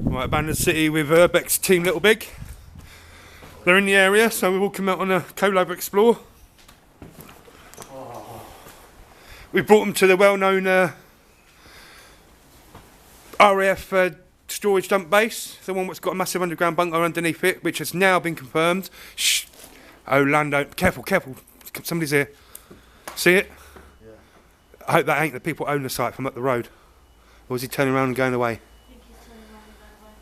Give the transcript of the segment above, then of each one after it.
Right, abandoned city with Urbex Team LittleBig. They're in the area, so we've all come out on a Collab explore. We brought them to the well-known RAF storage dump base, the one that's got a massive underground bunker underneath it, which has now been confirmed. Shh! Oh, Lando, careful, careful! Somebody's here. See it? Yeah. I hope that ain't the people who own the site from up the road. Or is he turning around and going away? I think he's turning around and going away.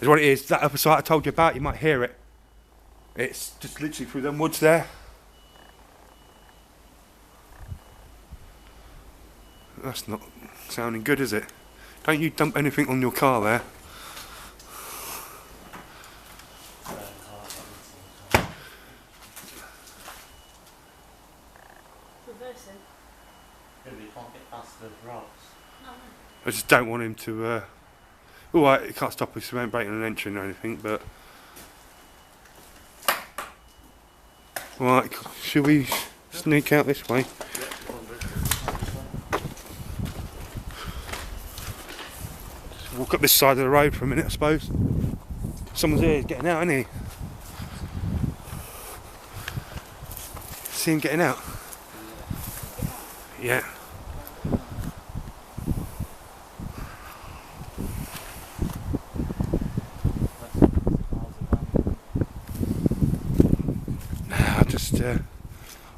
Is what it is. That other site I told you about, you might hear it. It's just literally through them woods there. That's not sounding good, is it? Don't you dump anything on your car there. Reversing. Yeah, we can't get past the rocks. No, no. I just don't want him to... Alright, he can't stop us from breaking an entry or anything, but... Right, should we sneak out this way? Just walk up this side of the road for a minute, I suppose. Someone's here, he's getting out, isn't he? See him getting out? Yeah.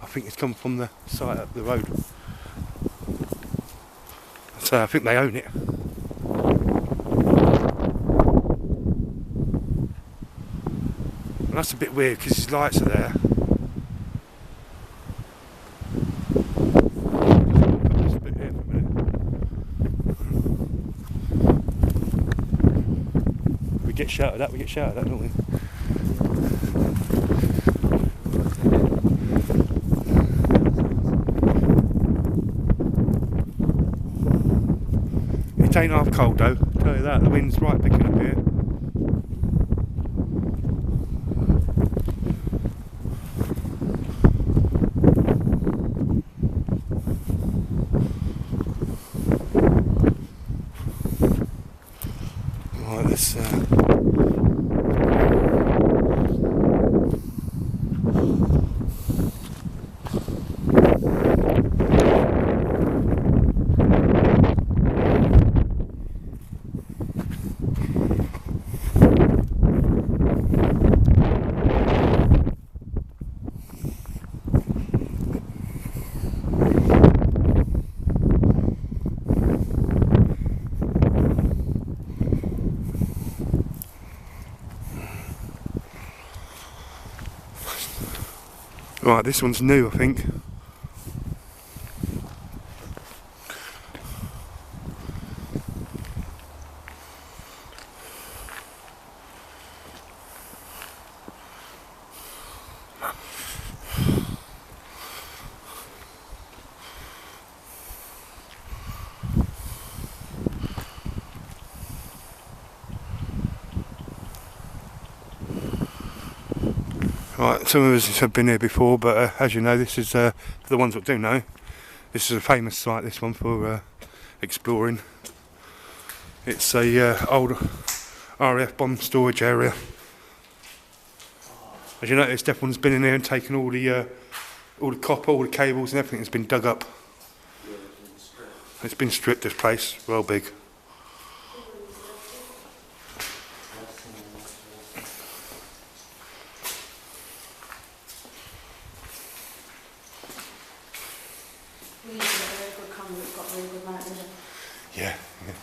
I think it's come from the site up the road. So I think they own it. And that's a bit weird because his lights are there. Just a bit here for a minute. We get shouted at, don't we? It ain't half cold though, I'll tell you that, the wind's right picking up here. Right, let's right, this one's new, I think. Right, some of us have been here before, but as you know, this is, for the ones that do know, this is a famous site, this one, for exploring. It's a old RAF bomb storage area. As you notice, everyone's been in here and taken all the copper, all the cables and everything has been dug up. It's been stripped, this place, well big. We need to get a very good camera that's got really good light vision. Yeah, yeah.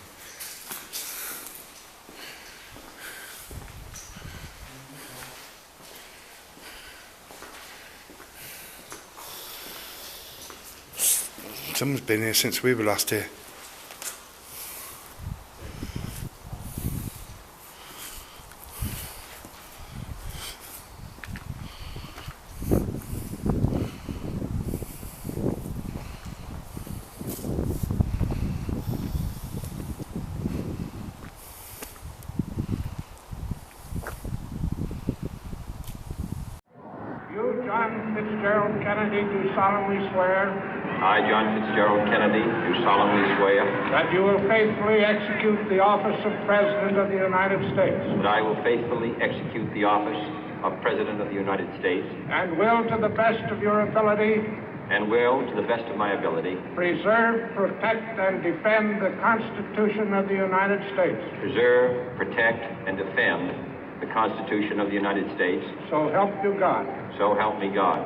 Someone's been here since we were last here. You, John Fitzgerald Kennedy, do solemnly swear I, John Fitzgerald Kennedy, do solemnly swear that you will faithfully execute the office of President of the United States. that I will faithfully execute the office of President of the United States And will, to the best of your ability, and will, to the best of my ability, preserve, protect, and defend the Constitution of the United States. preserve, protect, and defend the Constitution of the United States. So help you God. So help me God.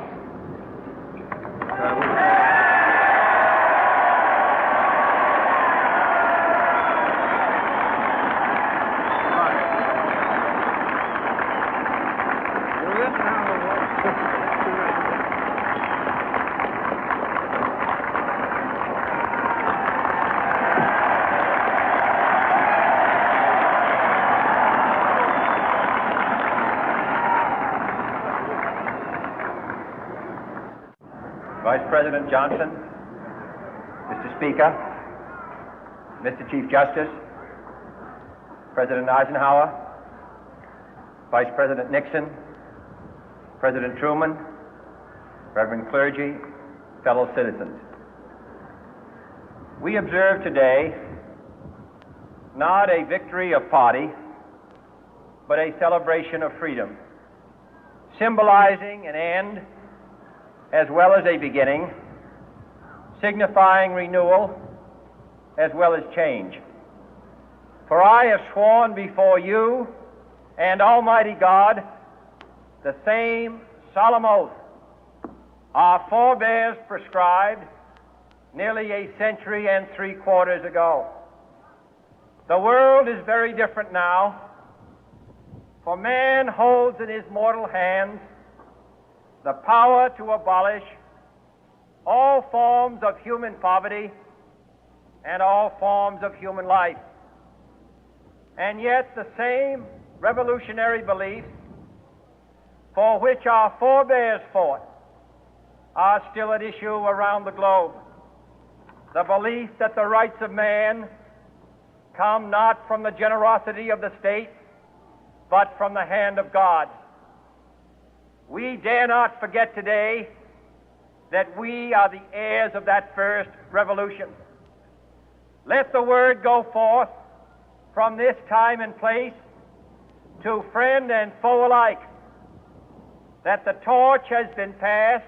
Vice President Johnson, Mr. Speaker, Mr. Chief Justice, President Eisenhower, Vice President Nixon, President Truman, Reverend clergy, fellow citizens. We observe today not a victory of party, but a celebration of freedom, symbolizing an end as well as a beginning, signifying renewal as well as change. For I have sworn before you and Almighty God the same solemn oath our forebears prescribed nearly a century and 3/4 ago. The world is very different now, for man holds in his mortal hands the power to abolish all forms of human poverty and all forms of human life. And yet the same revolutionary beliefs for which our forebears fought are still at issue around the globe. The belief that the rights of man come not from the generosity of the state, but from the hand of God. We dare not forget today that we are the heirs of that first revolution. Let the word go forth from this time and place to friend and foe alike that the torch has been passed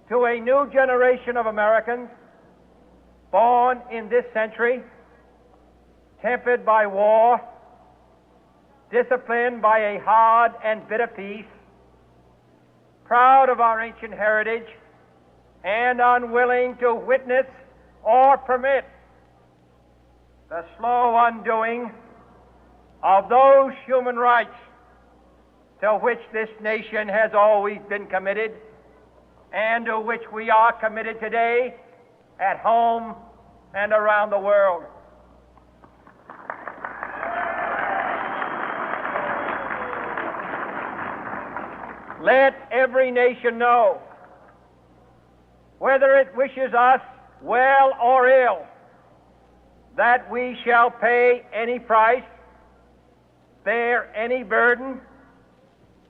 to a new generation of Americans born in this century, tempered by war, disciplined by a hard and bitter peace, proud of our ancient heritage, and unwilling to witness or permit the slow undoing of those human rights to which this nation has always been committed and to which we are committed today at home and around the world. Let every nation know, whether it wishes us well or ill, that we shall pay any price, bear any burden,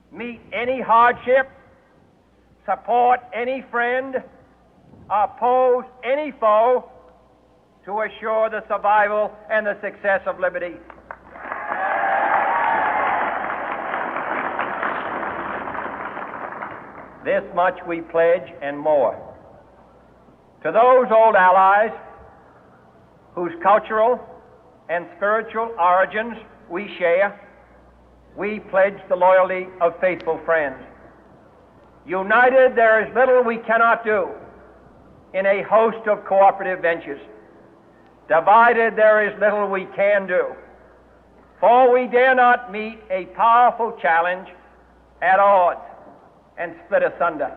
meet any hardship, support any friend, oppose any foe to assure the survival and the success of liberty. This much we pledge and more. To those old allies whose cultural and spiritual origins we share, we pledge the loyalty of faithful friends. United, there is little we cannot do in a host of cooperative ventures. Divided, there is little we can do, for we dare not meet a powerful challenge at odds and split asunder.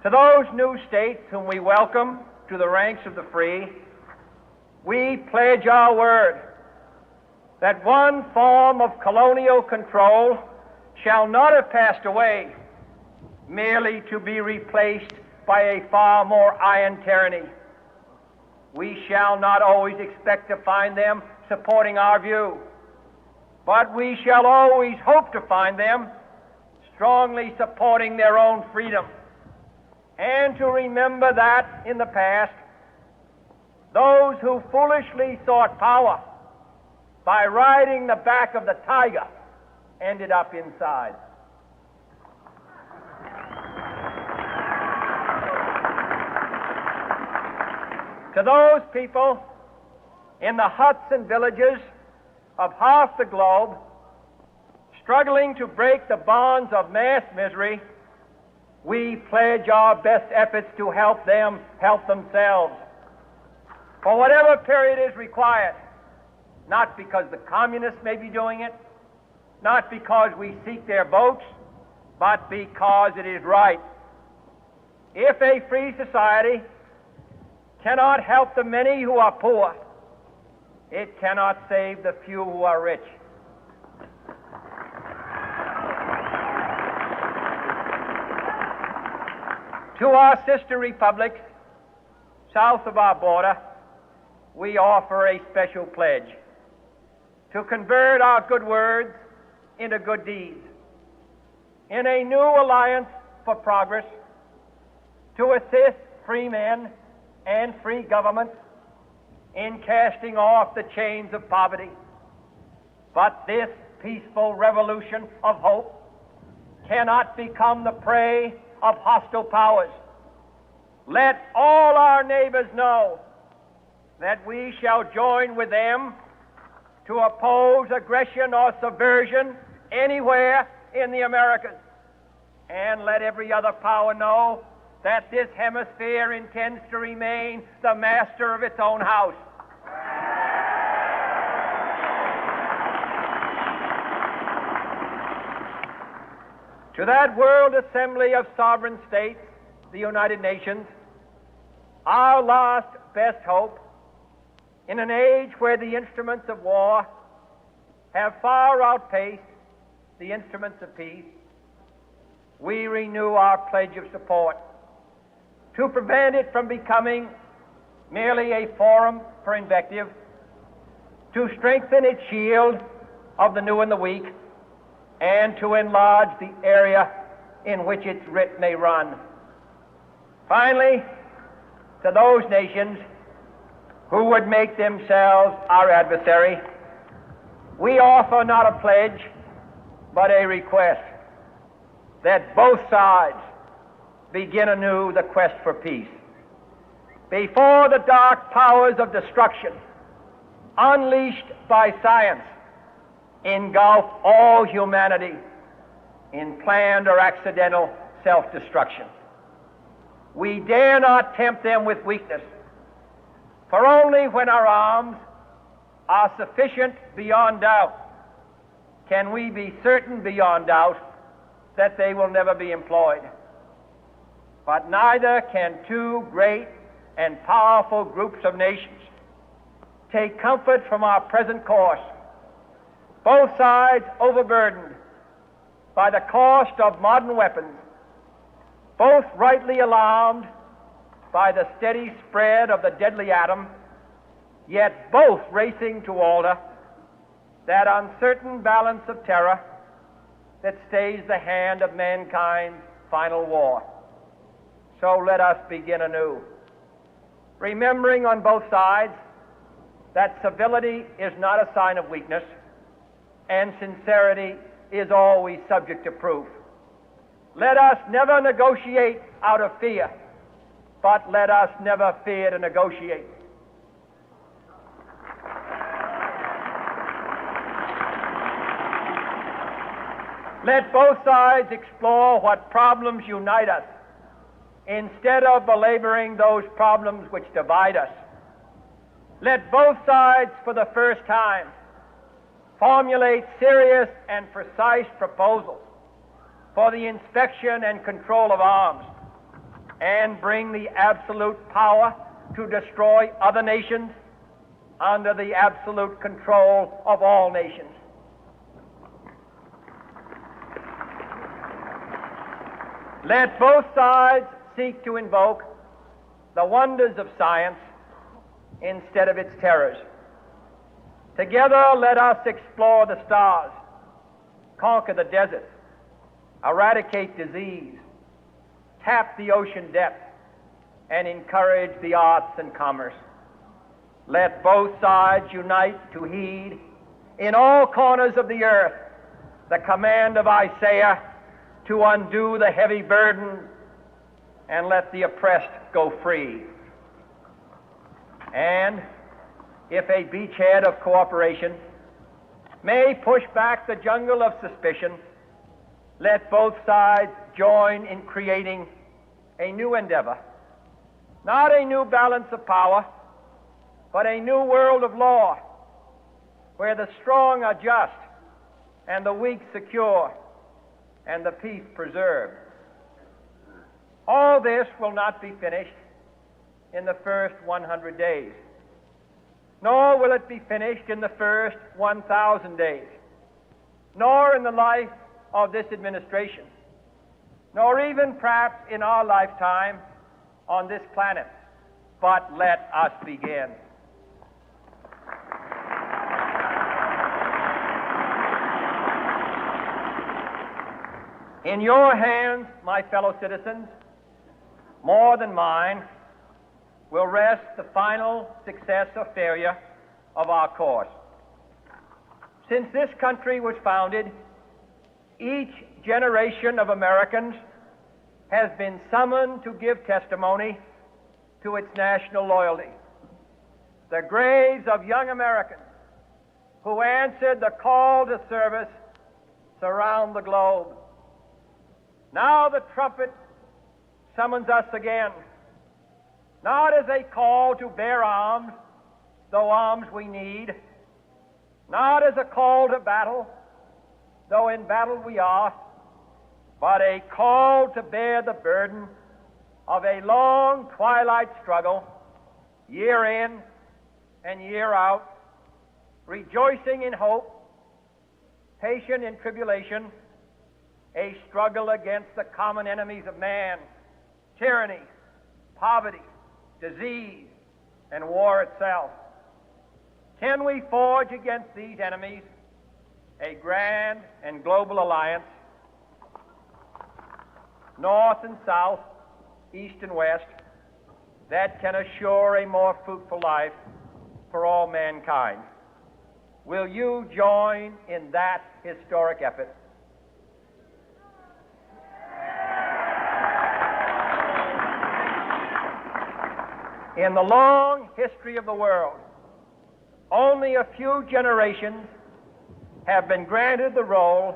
To those new states whom we welcome to the ranks of the free, we pledge our word that one form of colonial control shall not have passed away, merely to be replaced by a far more iron tyranny. We shall not always expect to find them supporting our view, but we shall always hope to find them strongly supporting their own freedom and to remember that in the past, those who foolishly sought power by riding the back of the tiger ended up inside. To those people in the huts and villages of half the globe struggling to break the bonds of mass misery, we pledge our best efforts to help them help themselves for whatever period is required, not because the communists may be doing it, not because we seek their votes, but because it is right. If a free society cannot help the many who are poor, it cannot save the few who are rich. To our sister republics south of our border, we offer a special pledge to convert our good words into good deeds, in a new alliance for progress, to assist free men and free governments in casting off the chains of poverty. But this peaceful revolution of hope cannot become the prey of hostile powers. Let all our neighbors know that we shall join with them to oppose aggression or subversion anywhere in the Americas. And let every other power know that this hemisphere intends to remain the master of its own house. To that World Assembly of Sovereign States, the United Nations, our last best hope, in an age where the instruments of war have far outpaced the instruments of peace, we renew our pledge of support to prevent it from becoming merely a forum for invective, to strengthen its shield of the new and the weak, and to enlarge the area in which its writ may run. Finally, to those nations who would make themselves our adversary, we offer not a pledge, but a request that both sides begin anew the quest for peace. Before the dark powers of destruction, unleashed by science, engulf all humanity in planned or accidental self-destruction, we dare not tempt them with weakness, for only when our arms are sufficient beyond doubt can we be certain beyond doubt that they will never be employed. But neither can two great and powerful groups of nations take comfort from our present course, both sides overburdened by the cost of modern weapons, both rightly alarmed by the steady spread of the deadly atom, yet both racing to alter that uncertain balance of terror that stays the hand of mankind's final war. So let us begin anew, remembering on both sides that civility is not a sign of weakness, and sincerity is always subject to proof. Let us never negotiate out of fear, but let us never fear to negotiate. Let both sides explore what problems unite us, instead of belaboring those problems which divide us. Let both sides, for the first time, formulate serious and precise proposals for the inspection and control of arms, and bring the absolute power to destroy other nations under the absolute control of all nations. Let both sides seek to invoke the wonders of science instead of its terrors. Together, let us explore the stars, conquer the deserts, eradicate disease, tap the ocean depth, and encourage the arts and commerce. Let both sides unite to heed in all corners of the earth the command of Isaiah to undo the heavy burden and let the oppressed go free. And if a beachhead of cooperation may push back the jungle of suspicion, let both sides join in creating a new endeavor, not a new balance of power, but a new world of law, where the strong are just and the weak secure and the peace preserved. All this will not be finished in the first 100 days, nor will it be finished in the first 1,000 days, nor in the life of this administration, nor even perhaps in our lifetime on this planet. But let us begin. In your hands, my fellow citizens, more than mine, will rest the final success or failure of our course. Since this country was founded, each generation of Americans has been summoned to give testimony to its national loyalty. The graves of young Americans who answered the call to service surround the globe. Now the trumpet summons us again, not as a call to bear arms, though arms we need, not as a call to battle, though in battle we are, but a call to bear the burden of a long twilight struggle, year in and year out, rejoicing in hope, patient in tribulation, a struggle against the common enemies of man, tyranny, poverty, disease, and war itself. Can we forge against these enemies a grand and global alliance, north and south, east and west, that can assure a more fruitful life for all mankind? Will you join in that historic effort? In the long history of the world, only a few generations have been granted the role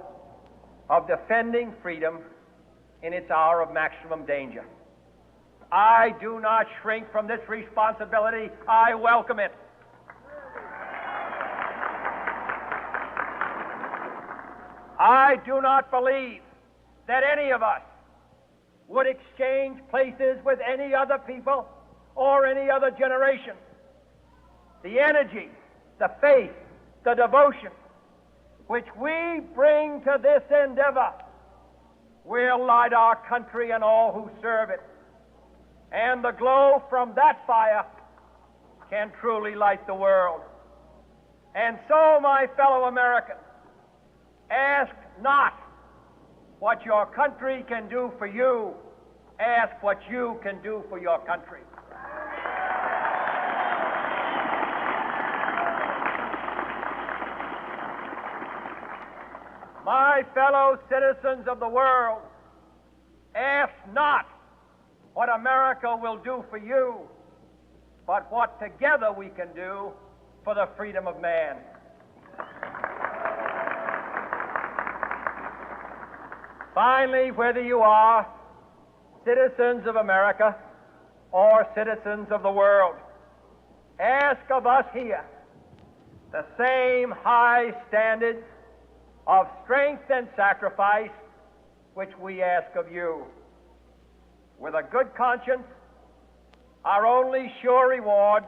of defending freedom in its hour of maximum danger. I do not shrink from this responsibility. I welcome it. I do not believe that any of us would exchange places with any other people or any other generation. The energy, the faith, the devotion which we bring to this endeavor will light our country and all who serve it. And the glow from that fire can truly light the world. And so, my fellow Americans, ask not what your country can do for you, ask what you can do for your country. My fellow citizens of the world, ask not what America will do for you, but what together we can do for the freedom of man. Finally, whether you are citizens of America or citizens of the world, ask of us here the same high standards of strength and sacrifice which we ask of you. With a good conscience, our only sure reward,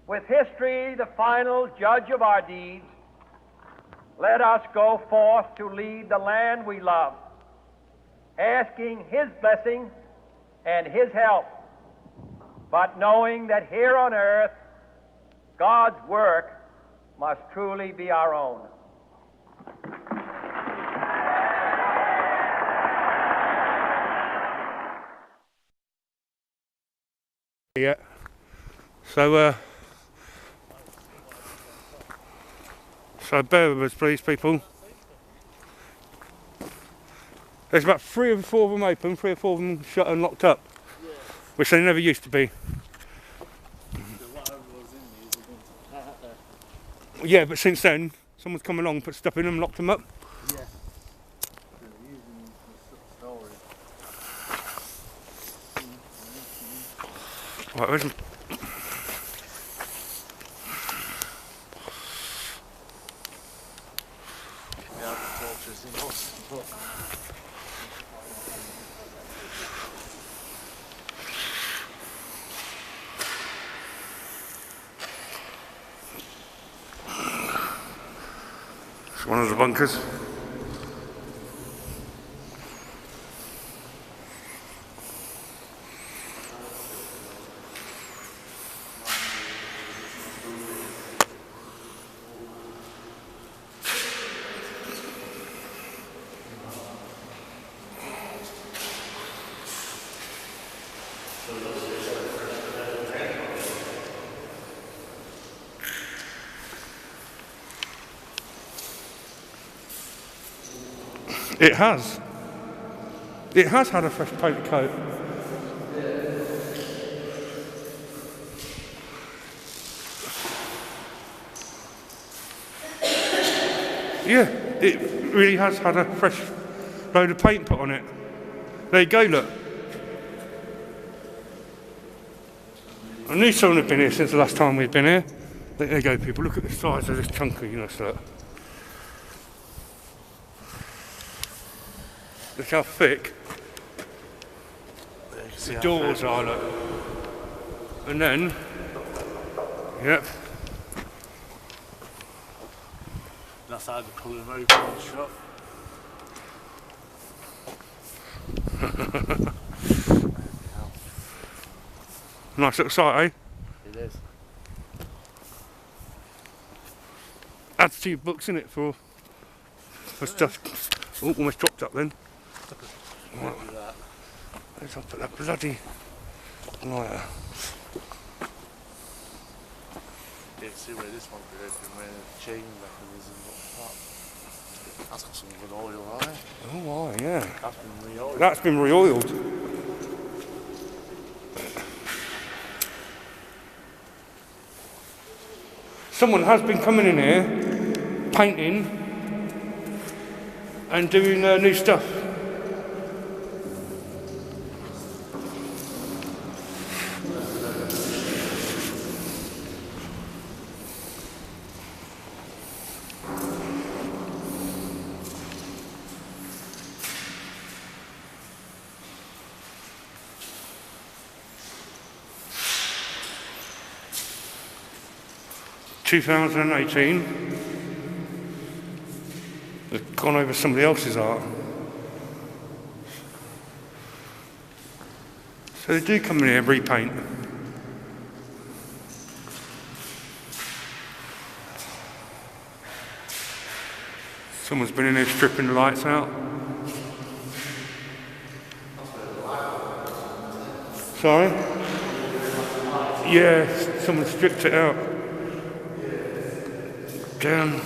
with history the final judge of our deeds, let us go forth to lead the land we love, asking His blessing and His help, but knowing that here on earth, God's work must truly be our own. yet. So so bear with us, please, people. There's about 3 or 4 of them open, 3 or 4 of them shut and locked up, which they never used to be. Yeah, but since then, someone's come along, put stuff in them, locked them up. Yeah. They're using them for storage. Right, where's Yeah, the torches in hospital. it's one of the bunkers? It has. It has had a fresh paint coat. Yeah, it really has had a fresh load of paint put on it. There you go, look. I knew someone had been here since the last time we'd been here. There you go, people. Look at the size of this chunk of unit, look. Look how thick the doors are, look. And then, yep. That's how they pull them open and shut. Nice little site, eh? It is. Adds 2 books in it for stuff. Oh, almost dropped up then. Right. Let's put that bloody lighter. You can see where this one could open, where the chain mechanism got up. That's got some good oil on it. Oh, right, yeah. That's been re-oiled. That's been re-oiled. Someone has been coming in here, painting and doing new stuff. (2018). They've gone over somebody else's art. So they do come in here and repaint. Someone's been in here stripping the lights out. Sorry? Yeah, someone stripped it out. Down.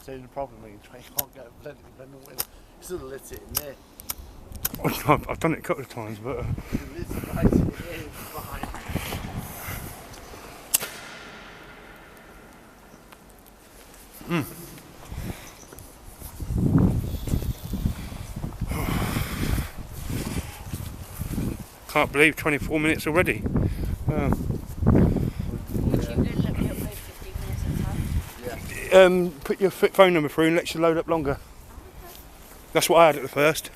So the problem is you can't get a blended with. You still lit it in there. I've done it a couple of times, but It's right in here, it's fine. Can't believe 24 minutes already. Would you let me upload 15 minutes at a time? Put your phone number through and let you load up longer. That's what I had at the first.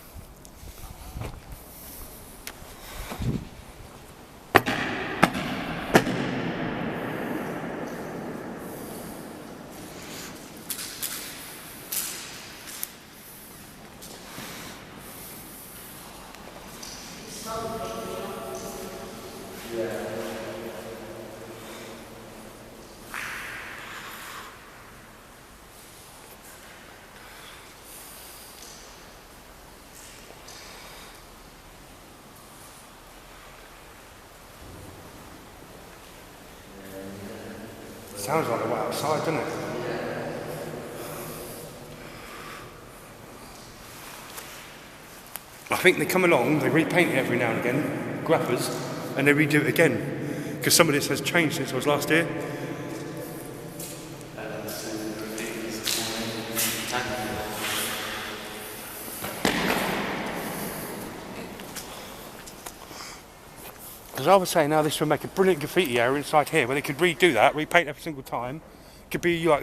Sounds like they're outside, doesn't it? I think they come along, they repaint it every now and again, grappers, and they redo it again. Because some of this has changed since I was last here. Because I was saying now this would make a brilliant graffiti area inside here where they could redo that, repaint every single time. Could be like,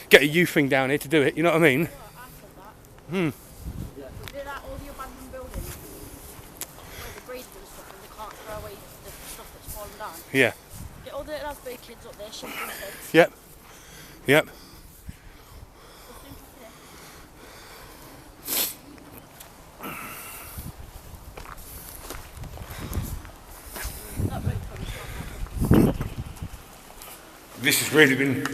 get a youth thing down here to do it, you know what I mean? Do that all the abandoned buildings where the breeds and stuff and they can't throw away the stuff that's fallen down. Yeah. Get all the LSB kids up there, shifting kids. Yep. Yep. This has really been,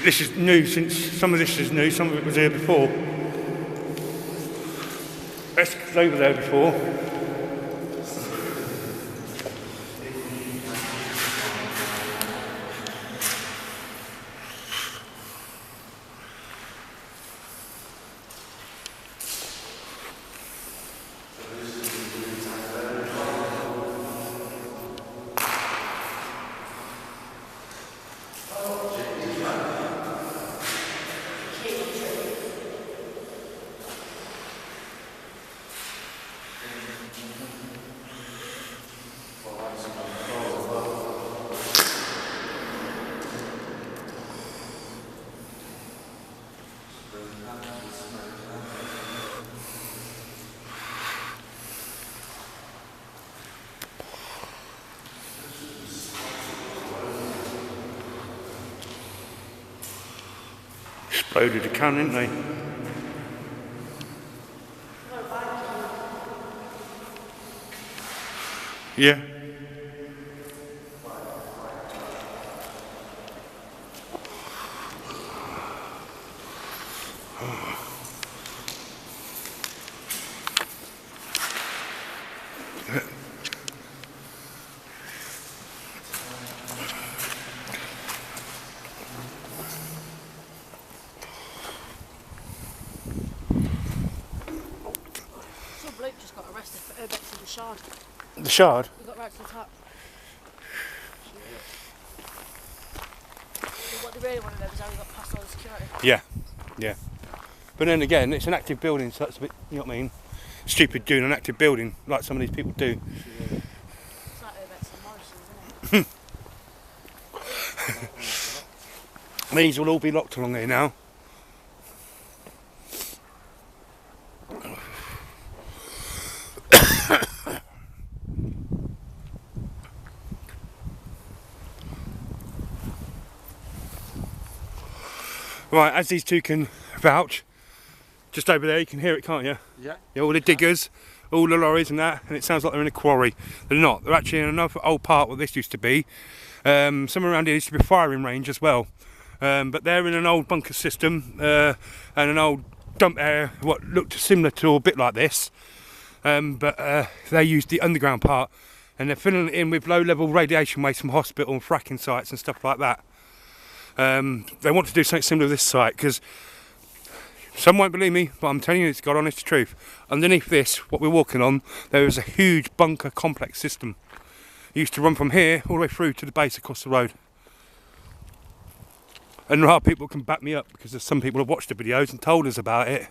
this is new since, some of this is new, some of it was here before. This was over there before. Exploded a can, didn't they? Yeah. Some bloke just got arrested for Urbex in the Shard. The Shard? He got right to the top. What they really want to know is how he got past all the security. Yeah, yeah. But then again, it's an active building, so that's a bit, you know what I mean? Stupid doing an active building, like some of these people do. It's like Urbex and Morrison's, isn't it? These will all be locked along here now. Right, as these two can vouch, just over there you can hear it, can't you? Yeah. Yeah, all the diggers, all the lorries and that, and it sounds like they're in a quarry. They're not, they're actually in another old part where this used to be. Somewhere around here used to be a firing range as well. But they're in an old bunker system and an old dump area, what looked similar to a bit like this. But they used the underground part, and they're filling it in with low-level radiation waste from hospital and fracking sites and stuff like that. They want to do something similar to this site, because some won't believe me, but I'm telling you it's God honest truth. Underneath this, what we're walking on, there is a huge bunker complex system. It used to run from here all the way through to the base across the road. And there are people who can back me up, because there's some people who have watched the videos and told us about it.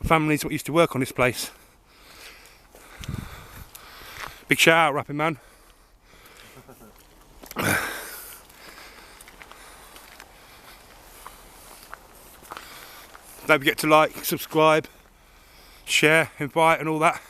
Families what used to work on this place. Big shout out, Raf N.B.C. Don't forget to like, subscribe, share, invite and all that.